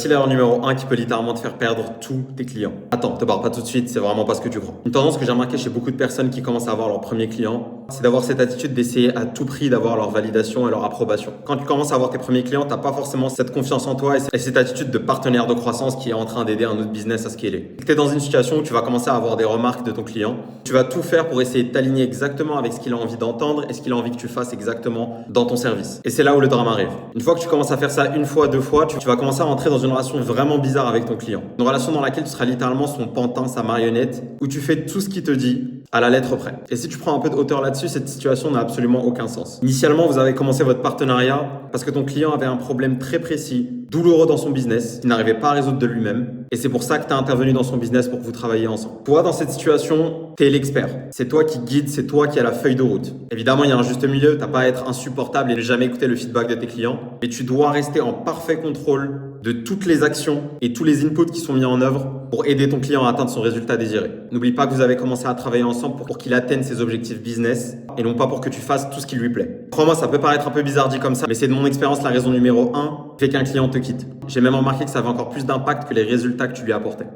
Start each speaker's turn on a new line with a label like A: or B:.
A: C'est l'erreur numéro un qui peut littéralement te faire perdre tous tes clients. Attends, te barre pas tout de suite, c'est vraiment pas ce que tu crois. Une tendance que j'ai remarqué chez beaucoup de personnes qui commencent à avoir leur premier client, c'est d'avoir cette attitude d'essayer à tout prix d'avoir leur validation et leur approbation. Quand tu commences à avoir tes premiers clients, t'as pas forcément cette confiance en toi et cette attitude de partenaire de croissance qui est en train d'aider un autre business à scaler. Tu es dans une situation où tu vas commencer à avoir des remarques de ton client. Tu vas tout faire pour essayer de t'aligner exactement avec ce qu'il a envie d'entendre et ce qu'il a envie que tu fasses exactement dans ton service. Et c'est là où le drame arrive. Une fois que tu commences à faire ça une fois, deux fois, tu vas commencer à rentrer dans une relation vraiment bizarre avec ton client. Une relation dans laquelle tu seras littéralement son pantin, sa marionnette, où tu fais tout ce qu'il te dit à la lettre près. Et si tu prends un peu de hauteur là-dessus, cette situation n'a absolument aucun sens. Initialement, vous avez commencé votre partenariat parce que ton client avait un problème très précis, douloureux dans son business, qu'il n'arrivait pas à résoudre de lui-même. Et c'est pour ça que tu as intervenu dans son business pour que vous travailliez ensemble. Toi, dans cette situation, tu es l'expert. C'est toi qui guide, c'est toi qui as la feuille de route. Évidemment, il y a un juste milieu. Tu n'as pas à être insupportable et ne jamais écouter le feedback de tes clients. Mais tu dois rester en parfait contrôle de toutes les actions et tous les inputs qui sont mis en œuvre pour aider ton client à atteindre son résultat désiré. N'oublie pas que vous avez commencé à travailler ensemble pour qu'il atteigne ses objectifs business et non pas pour que tu fasses tout ce qui lui plaît. Crois-moi, ça peut paraître un peu bizarre dit comme ça, mais c'est de mon expérience la raison numéro 1 qui fait qu'un client te quitte. J'ai même remarqué que ça avait encore plus d'impact que les résultats que tu lui apportais.